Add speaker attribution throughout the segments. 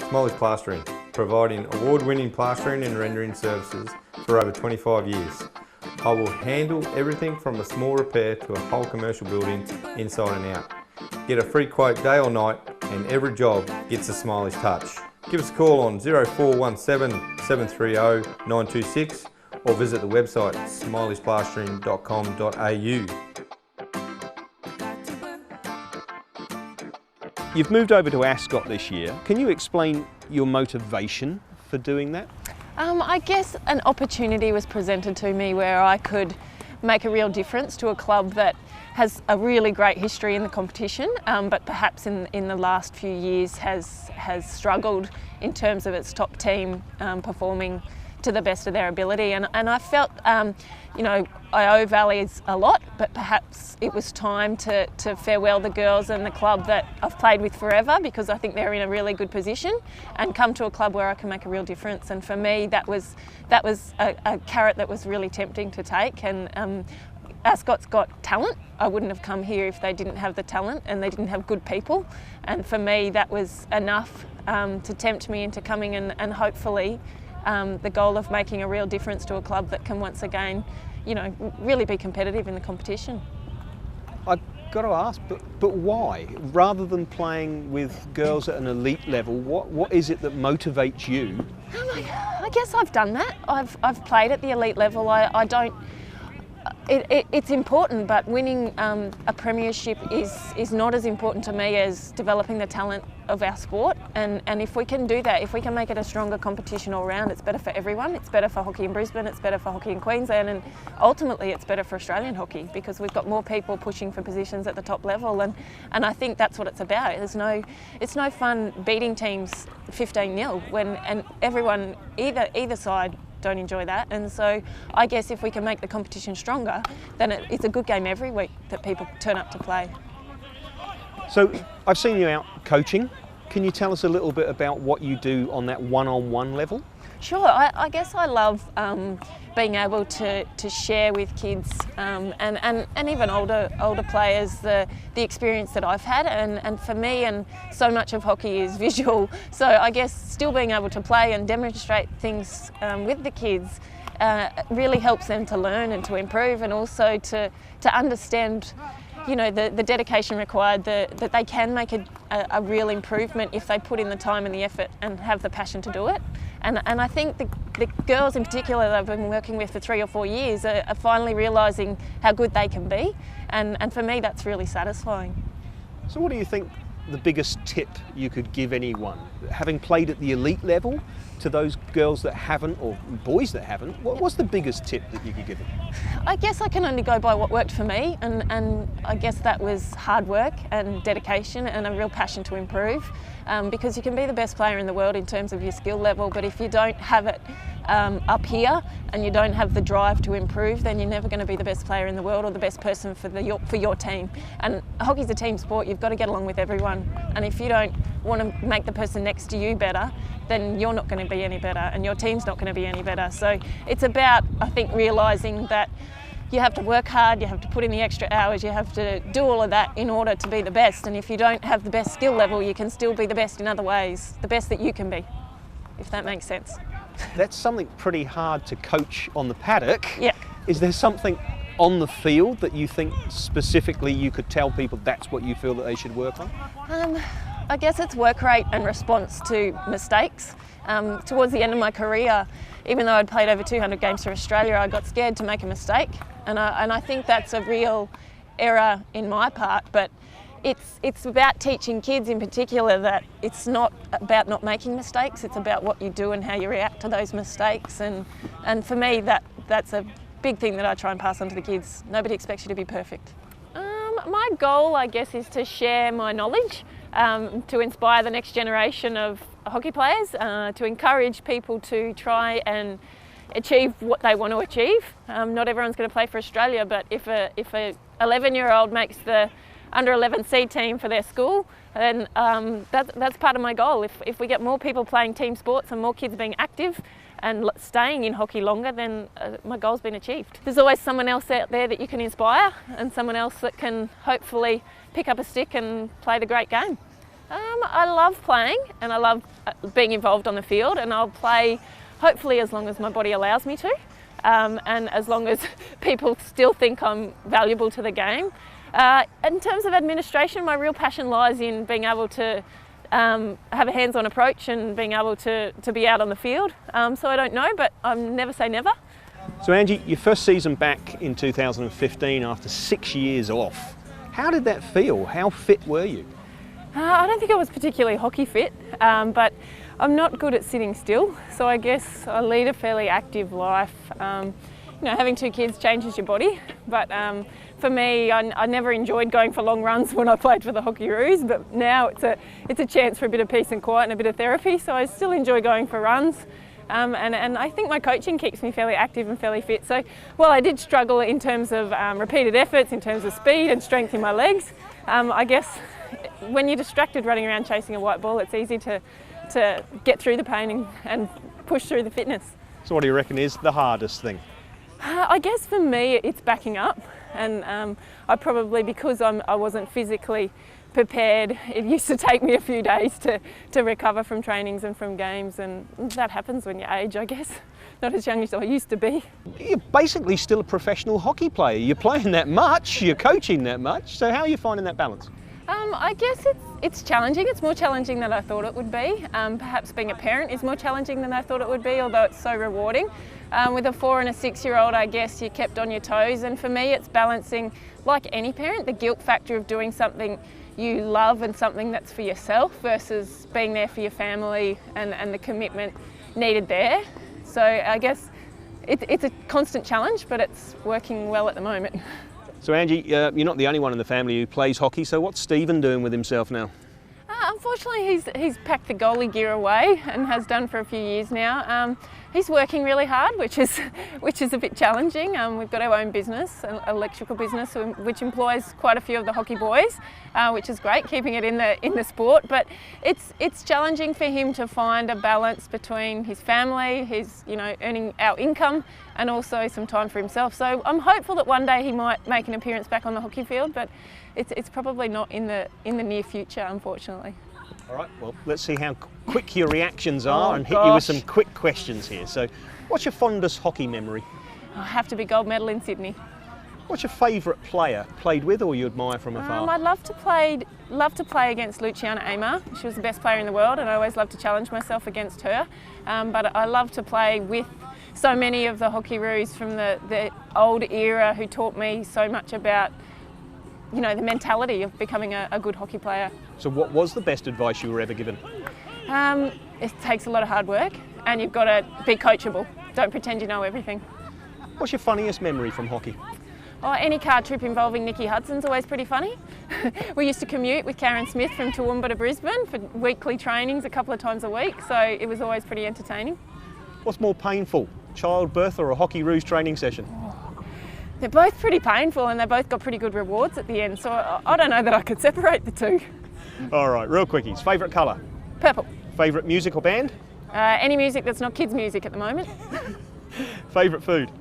Speaker 1: Smileys Plastering, providing award-winning plastering and rendering services for over 25 years. I will handle everything from a small repair to a whole commercial building inside and out. Get a free quote day or night and every job gets a Smileys touch. Give us a call on 0417 730 926 or visit the website smileysplastering.com.au.
Speaker 2: You've moved over to Ascot this year. Can you explain your motivation for doing that?
Speaker 3: I guess an opportunity was presented to me where I could make a real difference to a club that has a really great history in the competition, but perhaps in the last few years has struggled in terms of its top team performing to the best of their ability. And I felt, you know, I owe Valleys a lot, but perhaps it was time to farewell the girls and the club that I've played with forever, because I think they're in a really good position, and come to a club where I can make a real difference. And for me, that was a carrot that was really tempting to take. And Ascot's got talent. I wouldn't have come here if they didn't have the talent and they didn't have good people. And for me, that was enough to tempt me into coming and hopefully the goal of making a real difference to a club that can once again, you know, really be competitive in the competition.
Speaker 2: I've got to ask, but why? Rather than playing with girls at an elite level, what is it that motivates you?
Speaker 3: I guess I've done that. I've played at the elite level. I don't. It's important, but winning a premiership is not as important to me as developing the talent of our sport. And if we can do that, if we can make it a stronger competition all round, it's better for everyone. It's better for hockey in Brisbane, it's better for hockey in Queensland, and ultimately it's better for Australian hockey, because we've got more people pushing for positions at the top level. And I think that's what it's about. It's no fun beating teams 15-0 and everyone, either side, don't enjoy that. And so I guess if we can make the competition stronger, then it's a good game every week that people turn up to play.
Speaker 2: So I've seen you out coaching. Can you tell us a little bit about what you do on that one-on-one level?
Speaker 3: Sure. I guess I love being able to share with kids and even older players the experience that I've had, and for me, and so much of hockey is visual, so I guess still being able to play and demonstrate things with the kids really helps them to learn and to improve, and also to understand, you know, the dedication required, that they can make a real improvement if they put in the time and the effort and have the passion to do it. And I think the girls in particular that I've been working with for 3 or 4 years are finally realising how good they can be, and for me that's really satisfying.
Speaker 2: So what do you think the biggest tip you could give anyone, having played at the elite level, to those girls that haven't, or boys that haven't? What's the biggest tip that you could give them?
Speaker 3: I guess I can only go by what worked for me, and I guess that was hard work and dedication and a real passion to improve, because you can be the best player in the world in terms of your skill level, but if you don't have it up here and you don't have the drive to improve, then you're never going to be the best player in the world or the best person for your team. And hockey's a team sport. You've got to get along with everyone, and if you don't want to make the person next to you better, then you're not going to be any better and your team's not going to be any better. So it's about, I think, realising that you have to work hard, you have to put in the extra hours, you have to do all of that in order to be the best. And if you don't have the best skill level, you can still be the best in other ways, the best that you can be, if that makes sense.
Speaker 2: That's something pretty hard to coach on the paddock.
Speaker 3: Yeah.
Speaker 2: Is there something on the field that you think specifically you could tell people that's what you feel that they should work on?
Speaker 3: I guess it's work rate and response to mistakes. Towards the end of my career, even though I'd played over 200 games for Australia, I got scared to make a mistake. And I think that's a real error in my part, but it's about teaching kids in particular that it's not about not making mistakes, it's about what you do and how you react to those mistakes. And for me, that's a big thing that I try and pass on to the kids. Nobody expects you to be perfect. My goal, I guess, is to share my knowledge, to inspire the next generation of hockey players, to encourage people to try and achieve what they want to achieve. Not everyone's going to play for Australia, but if a 11-year-old makes the under 11 C team for their school, then that's part of my goal. If we get more people playing team sports and more kids being active and staying in hockey longer, then my goal's been achieved. There's always someone else out there that you can inspire, and someone else that can hopefully pick up a stick and play the great game. I love playing and I love being involved on the field, and I'll play hopefully as long as my body allows me to, and as long as people still think I'm valuable to the game. In terms of administration, my real passion lies in being able to have a hands-on approach and being able to be out on the field. So I don't know, but I never say never.
Speaker 2: So Angie, your first season back in 2015 after 6 years off. How did that feel? How fit were you?
Speaker 3: I don't think I was particularly hockey fit, but I'm not good at sitting still. So I guess I lead a fairly active life. You know, having 2 kids changes your body, but for me, I never enjoyed going for long runs when I played for the Hockeyroos, but now it's a chance for a bit of peace and quiet and a bit of therapy, so I still enjoy going for runs. And I think my coaching keeps me fairly active and fairly fit. So while I did struggle in terms of repeated efforts, in terms of speed and strength in my legs, I guess when you're distracted running around chasing a white ball, it's easy to get through the pain and push through the fitness.
Speaker 2: So what do you reckon is the hardest thing?
Speaker 3: I guess for me it's backing up, and I probably, because I wasn't physically prepared, it used to take me a few days to recover from trainings and from games, and that happens when you age, I guess. Not as young as I used to be.
Speaker 2: You're basically still a professional hockey player. You're playing that much, you're coaching that much, so how are you finding that balance?
Speaker 3: I guess it's challenging. It's more challenging than I thought it would be. Perhaps being a parent is more challenging than I thought it would be, although it's so rewarding. With a 4 and a 6-year-old, I guess you're kept on your toes, and for me it's balancing, like any parent, the guilt factor of doing something you love and something that's for yourself versus being there for your family and the commitment needed there. So I guess it's a constant challenge, but it's working well at the moment.
Speaker 2: So Angie, you're not the only one in the family who plays hockey, so what's Stephen doing with himself now?
Speaker 3: Unfortunately, he's packed the goalie gear away and has done for a few years now. He's working really hard, which is a bit challenging. We've got our own business, an electrical business, which employs quite a few of the hockey boys, which is great, keeping it in the sport. But it's challenging for him to find a balance between his family, his earning our income, and also some time for himself. So I'm hopeful that one day he might make an appearance back on the hockey field, but it's probably not in the near future, unfortunately.
Speaker 2: All right, well, let's see how quick your reactions are and hit you with some quick questions here. So, what's your fondest hockey memory?
Speaker 3: I have to be gold medal in Sydney.
Speaker 2: What's your favourite player played with or you admire from afar?
Speaker 3: I'd love to play against Luciana Amar. She was the best player in the world, and I always love to challenge myself against her. But I love to play with so many of the Hockeyroos from the old era who taught me so much about the mentality of becoming a good hockey player.
Speaker 2: So what was the best advice you were ever given?
Speaker 3: It takes a lot of hard work, and you've got to be coachable. Don't pretend you know everything.
Speaker 2: What's your funniest memory from hockey?
Speaker 3: Oh, any car trip involving Nikki Hudson's always pretty funny. We used to commute with Karen Smith from Toowoomba to Brisbane for weekly trainings a couple of times a week, so it was always pretty entertaining.
Speaker 2: What's more painful, childbirth or a Hockeyroos training session?
Speaker 3: They're both pretty painful, and they both got pretty good rewards at the end, so I don't know that I could separate the two.
Speaker 2: All right, real quickies. Favourite colour?
Speaker 3: Purple.
Speaker 2: Favourite music or band?
Speaker 3: Any music that's not kids' music at the moment.
Speaker 2: Favourite food?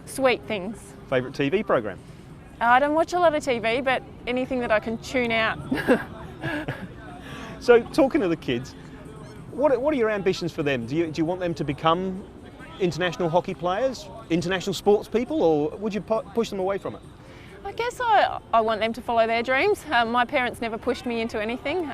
Speaker 3: Sweet things.
Speaker 2: Favourite TV program?
Speaker 3: I don't watch a lot of TV, but anything that I can tune out.
Speaker 2: So, talking to the kids, what are your ambitions for them? Do you want them to become international hockey players, international sports people, or would you push them away from it?
Speaker 3: I guess I want them to follow their dreams. My parents never pushed me into anything,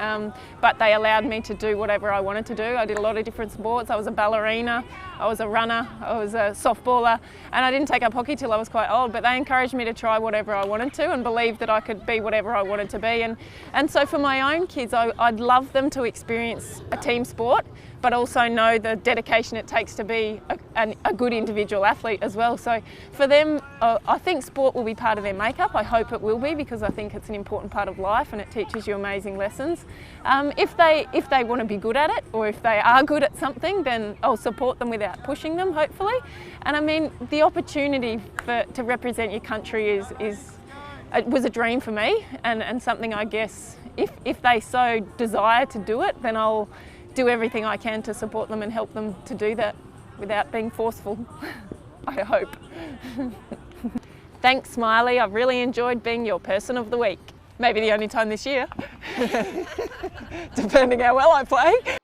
Speaker 3: but they allowed me to do whatever I wanted to do. I did a lot of different sports. I was a ballerina, I was a runner, I was a softballer, and I didn't take up hockey till I was quite old, but they encouraged me to try whatever I wanted to and believed that I could be whatever I wanted to be. And so for my own kids, I'd love them to experience a team sport, but also know the dedication it takes to be a good individual athlete as well. So for them, I think sport will be part of their makeup. I hope it will be, because I think it's an important part of life and it teaches you amazing lessons. If they want to be good at it, or if they are good at something, then I'll support them without pushing them, hopefully. And I mean, the opportunity to represent your country was a dream for me, and something, I guess, if they so desire to do it, then I'll do everything I can to support them and help them to do that without being forceful, I hope. Thanks, Smiley. I've really enjoyed being your person of the week. Maybe the only time this year, depending how well I play.